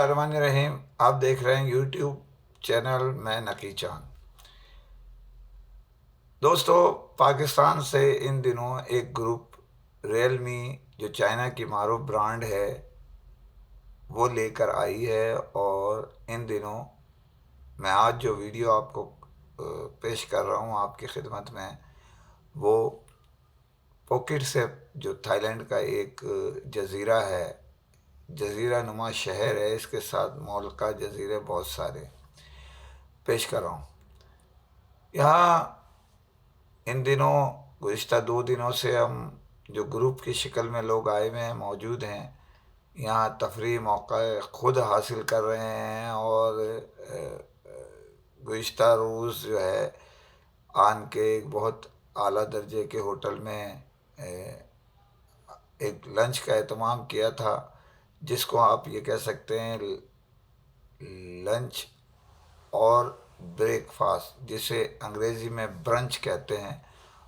الرحمن الرحیم، آپ دیکھ رہے ہیں یوٹیوب چینل میں نقی چاند۔ دوستو، پاکستان سے ان دنوں ایک گروپ ریئلمی جو چائنا کی معروف برانڈ ہے وہ لے کر آئی ہے، اور ان دنوں میں آج جو ویڈیو آپ کو پیش کر رہا ہوں آپ کی خدمت میں، وہ پوکٹ سے جو تھائی لینڈ کا ایک جزیرہ ہے، جزیرہ نما شہر ہے، اس کے ساتھ مولکہ جزیرے بہت سارے پیش کر رہا ہوں۔ یہاں ان دنوں گزشتہ 2 دنوں سے ہم جو گروپ کی شکل میں لوگ آئے ہوئے ہیں، موجود ہیں، یہاں تفریح موقع خود حاصل کر رہے ہیں، اور گزشتہ روز جو ہے آن کے ایک بہت اعلیٰ درجے کے ہوٹل میں ایک لنچ کا اہتمام کیا تھا، جس کو آپ یہ کہہ سکتے ہیں لنچ اور بریک فاسٹ، جسے انگریزی میں برنچ کہتے ہیں،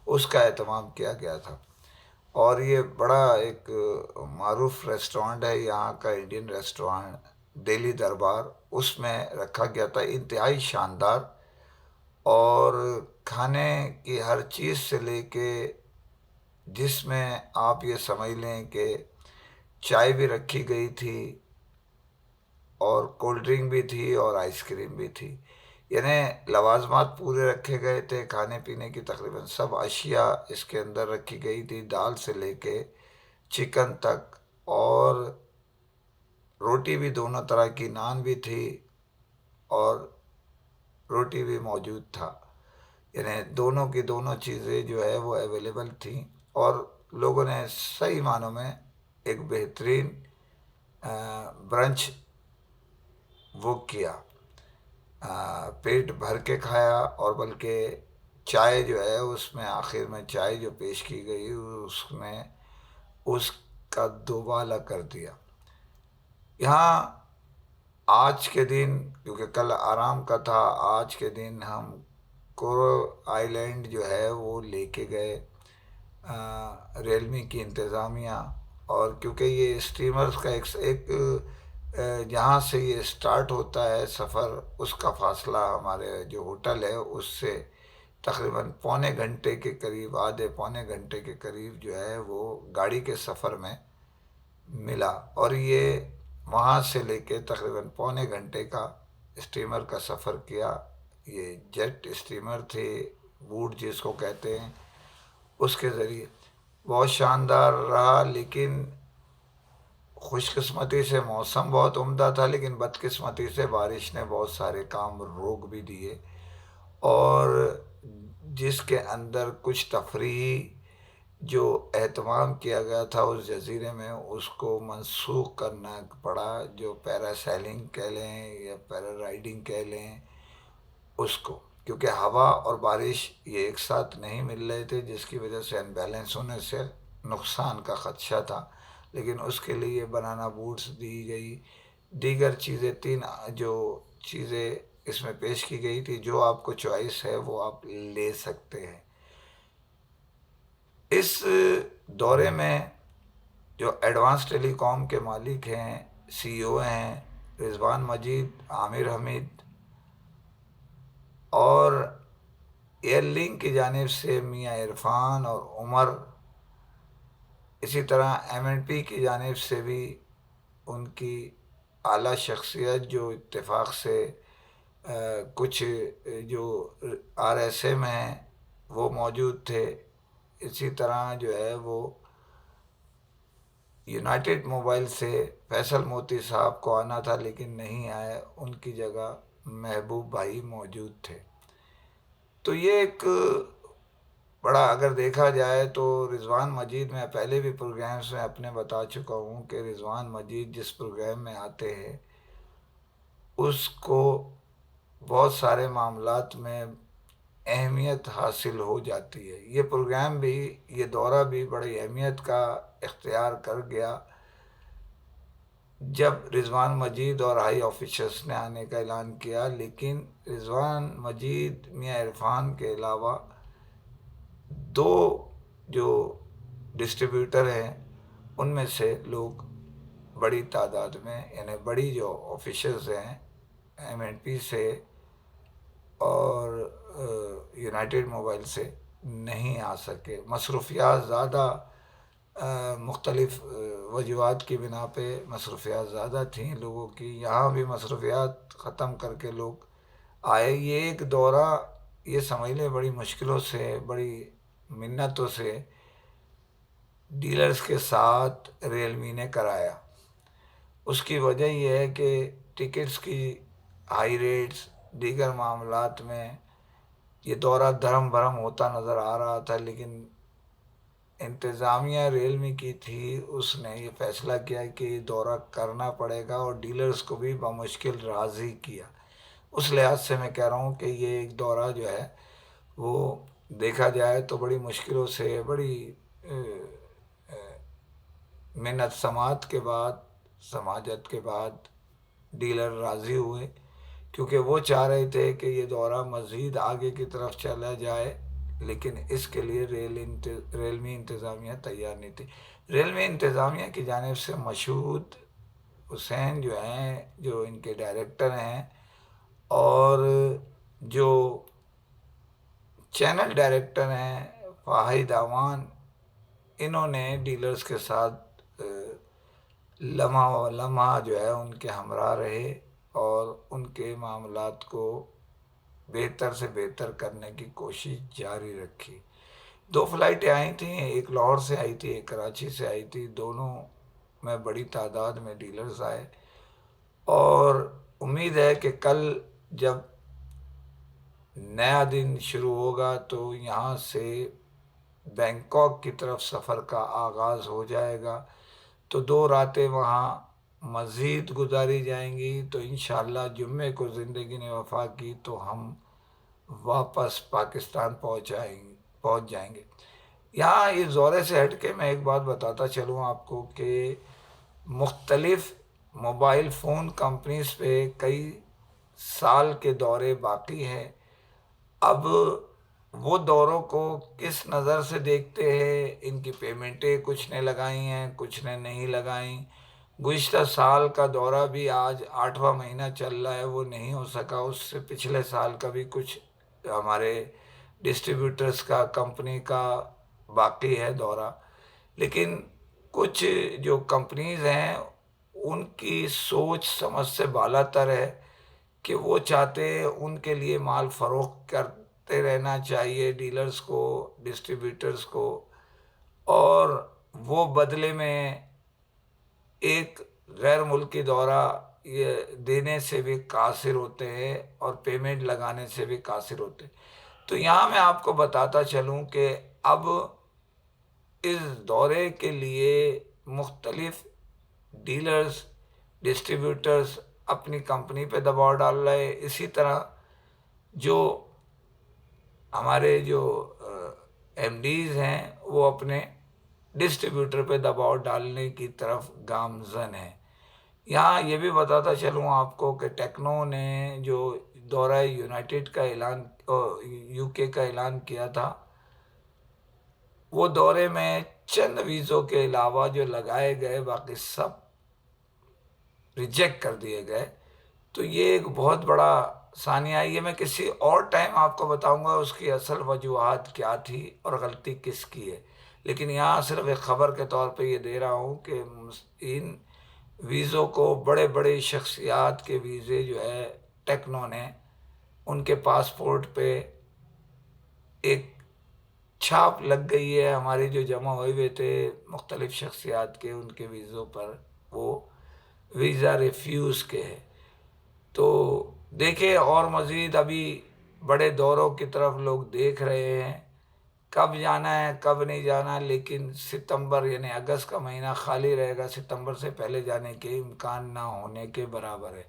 اس کا اہتمام کیا گیا تھا۔ اور یہ بڑا ایک معروف ریسٹورانٹ ہے یہاں کا، انڈین ریسٹورانٹ دہلی دربار، اس میں رکھا گیا تھا، انتہائی شاندار، اور کھانے کی ہر چیز سے لے کے، جس میں آپ یہ سمجھ لیں کہ چائے بھی رکھی گئی تھی، اور کولڈ ڈرنک بھی تھی، اور آئس کریم بھی تھی، یعنی لوازمات پورے رکھے گئے تھے۔ کھانے پینے کی تقریباً سب اشیاء اس کے اندر رکھی گئی تھی، دال سے لے کے چکن تک، اور روٹی بھی دونوں طرح کی، نان بھی تھی اور روٹی بھی موجود تھا، یعنی دونوں کی دونوں چیزیں جو ہے وہ اویلیبل تھیں، اور لوگوں نے صحیح معنوں میں ایک بہترین برنچ وہ کیا، پیٹ بھر کے کھایا، اور بلکہ چائے جو ہے اس میں آخر میں چائے جو پیش کی گئی اس میں اس کا دوبالا کر دیا۔ یہاں آج کے دن، کیونکہ کل آرام کا تھا، آج کے دن ہم کورو آئی لینڈ جو ہے وہ لے کے گئے ریلمی کی انتظامیہ، اور کیونکہ یہ اسٹیمرز کا ایک جہاں سے یہ سٹارٹ ہوتا ہے سفر، اس کا فاصلہ ہمارے جو ہوٹل ہے اس سے تقریباً پونے گھنٹے کے قریب، آدھے پونے گھنٹے کے قریب جو ہے وہ گاڑی کے سفر میں ملا، اور یہ وہاں سے لے کے تقریباً پونے گھنٹے کا اسٹیمر کا سفر کیا۔ یہ جیٹ اسٹیمر تھے، ووڈ جس کو کہتے ہیں، اس کے ذریعے بہت شاندار رہا، لیکن خوش قسمتی سے موسم بہت عمدہ تھا، لیکن بدقسمتی سے بارش نے بہت سارے کام روک بھی دیے، اور جس کے اندر کچھ تفریحی جو اہتمام کیا گیا تھا اس جزیرے میں، اس کو منسوخ کرنا پڑا، جو پیرا سیلنگ کہہ لیں یا پیرا رائڈنگ کہہ لیں اس کو، کیونکہ ہوا اور بارش یہ ایک ساتھ نہیں مل رہے تھے، جس کی وجہ سے انبیلنس ہونے سے نقصان کا خدشہ تھا، لیکن اس کے لیے بنانا بوٹس دی گئی، دیگر چیزیں، 3 جو چیزیں اس میں پیش کی گئی تھی، جو آپ کو چوائس ہے وہ آپ لے سکتے ہیں۔ اس دورے میں جو ایڈوانس ٹیلی کام کے مالک ہیں، سی او ہیں، رضوان مجید، عامر حمید، اور ایئر لنک کی جانب سے میاں عرفان اور عمر، اسی طرح ایم این پی کی جانب سے بھی ان کی اعلیٰ شخصیت جو اتفاق سے کچھ جو آر ایس ایم ہیں وہ موجود تھے، اسی طرح جو ہے وہ یونائٹڈ موبائل سے فیصل موتی صاحب کو آنا تھا لیکن نہیں آئے، ان کی جگہ محبوب بھائی موجود تھے۔ تو یہ ایک بڑا، اگر دیکھا جائے تو رضوان مجید، میں پہلے بھی پروگرامز میں اپنے بتا چکا ہوں کہ رضوان مجید جس پروگرام میں آتے ہیں اس کو بہت سارے معاملات میں اہمیت حاصل ہو جاتی ہے۔ یہ پروگرام بھی، یہ دورہ بھی بڑی اہمیت کا اختیار کر گیا جب رضوان مجید اور ہائی آفیشرز نے آنے کا اعلان کیا، لیکن رضوان مجید، میاں عرفان کے علاوہ 2 جو ڈسٹریبیوٹر ہیں ان میں سے لوگ بڑی تعداد میں، یعنی بڑی جو آفیشلز ہیں M&P سے اور یونائٹڈ موبائل سے نہیں آ سکے۔ مصروفیات زیادہ، مختلف وجوہات کی بنا پہ مصروفیات زیادہ تھیں لوگوں کی، یہاں بھی مصروفیات ختم کر کے لوگ آئے۔ یہ ایک دورہ یہ سمجھ لیں بڑی مشکلوں سے، بڑی منتوں سے ڈیلرز کے ساتھ ریئلمی نے کرایا۔ اس کی وجہ یہ ہے کہ ٹکٹس کی ہائی ریٹس، دیگر معاملات میں یہ دورہ دھرم بھرم ہوتا نظر آ رہا تھا، لیکن انتظامیہ ریئلمی کی تھی، اس نے یہ فیصلہ کیا کہ یہ دورہ کرنا پڑے گا اور ڈیلرز کو بھی بمشکل راضی کیا۔ اس لحاظ سے میں کہہ رہا ہوں کہ یہ ایک دورہ جو ہے وہ دیکھا جائے تو بڑی مشکلوں سے، بڑی منت سماعت کے بعد، سماجت کے بعد ڈیلر راضی ہوئے، کیونکہ وہ چاہ رہے تھے کہ یہ دورہ مزید آگے کی طرف چلا جائے، لیکن اس کے لیے ریلمی انتظامیہ تیار نہیں تھی۔ ریلمی انتظامیہ کی جانب سے مشہود حسین جو ہیں، جو ان کے ڈائریکٹر ہیں، اور جو چینل ڈائریکٹر ہیں فاہد اعوان، انہوں نے ڈیلرز کے ساتھ لمحہ و لمحہ جو ہے ان کے ہمراہ رہے اور ان کے معاملات کو بہتر سے بہتر کرنے کی کوشش جاری رکھی۔ 2 فلائٹیں آئی تھیں، ایک لاہور سے آئی تھی، ایک کراچی سے آئی تھی، دونوں میں بڑی تعداد میں ڈیلرز آئے، اور امید ہے کہ کل جب نیا دن شروع ہوگا تو یہاں سے بینکاک کی طرف سفر کا آغاز ہو جائے گا، تو 2 راتیں وہاں مزید گزاری جائیں گی، تو انشاءاللہ جمعے کو زندگی نے وفا کی تو ہم واپس پاکستان پہنچ جائیں گے۔ یہاں اس دورے سے ہٹ کے میں ایک بات بتاتا چلوں آپ کو کہ مختلف موبائل فون کمپنیز پہ کئی سال کے دورے باقی ہیں۔ اب وہ دوروں کو کس نظر سے دیکھتے ہیں، ان کی پیمنٹیں کچھ نے لگائی ہیں، کچھ نے نہیں لگائیں۔ گزشتہ سال کا دورہ بھی آج 8واں مہینہ چل رہا ہے، وہ نہیں ہو سکا۔ اس سے پچھلے سال کا بھی کچھ ہمارے ڈسٹریبیوٹرز کا، کمپنی کا باقی ہے دورہ، لیکن کچھ جو کمپنیز ہیں ان کی سوچ سمجھ سے بالا تر ہے کہ وہ چاہتے ان کے لیے مال فروخت کرتے رہنا چاہیے ڈیلرز کو، ڈسٹریبیوٹرز کو، اور وہ بدلے میں ایک غیر ملکی دورہ یہ دینے سے بھی قاصر ہوتے ہیں اور پیمنٹ لگانے سے بھی قاصر ہوتے ہیں۔ تو یہاں میں آپ کو بتاتا چلوں کہ اب اس دورے کے لیے مختلف ڈیلرز، ڈسٹریبیوٹرز اپنی کمپنی پہ دباؤ ڈال رہے ہیں، اسی طرح جو ہمارے جو ایم ڈیز ہیں وہ اپنے ڈسٹریبیوٹر پہ دباؤ ڈالنے کی طرف گامزن ہیں۔ یہاں یہ بھی بتاتا چلوں آپ کو کہ ٹیکنو نے جو دورہ یونائٹڈ کا اعلان، UK کا اعلان کیا تھا، وہ دورے میں چند ویزوں کے علاوہ جو لگائے گئے باقی سب ریجیکٹ کر دیے گئے۔ تو یہ ایک بہت بڑا ثانیہ ہے۔ یہ میں کسی اور ٹائم آپ کو بتاؤں گا اس کی اصل وجوہات کیا تھی اور غلطی کس کی ہے، لیکن یہاں صرف ایک خبر کے طور پہ یہ دے رہا ہوں کہ ان ویزوں کو، بڑے بڑے شخصیات کے ویزے جو ہے ٹیکنو نے ان کے پاسپورٹ پہ ایک چھاپ لگ گئی ہے، ہمارے جو جمع ہوئے ہوئے تھے مختلف شخصیات کے، ان کے ویزوں پر وہ ویزا ریفیوز کے ہے۔ تو دیکھیں، اور مزید ابھی بڑے دوروں کی طرف لوگ دیکھ رہے ہیں، کب جانا ہے کب نہیں جانا، لیکن ستمبر یعنی اگست کا مہینہ خالی رہے گا، ستمبر سے پہلے جانے کے امکان نہ ہونے کے برابر ہے۔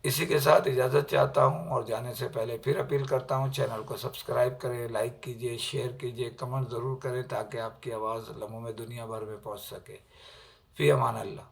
اسی کے ساتھ اجازت چاہتا ہوں، اور جانے سے پہلے پھر اپیل کرتا ہوں چینل کو سبسکرائب کریں، لائک کیجئے، شیئر کیجئے، کمنٹ ضرور کریں تاکہ آپ کی آواز لمحوں میں دنیا بھر میں پہنچ سکے۔ فی امان اللہ۔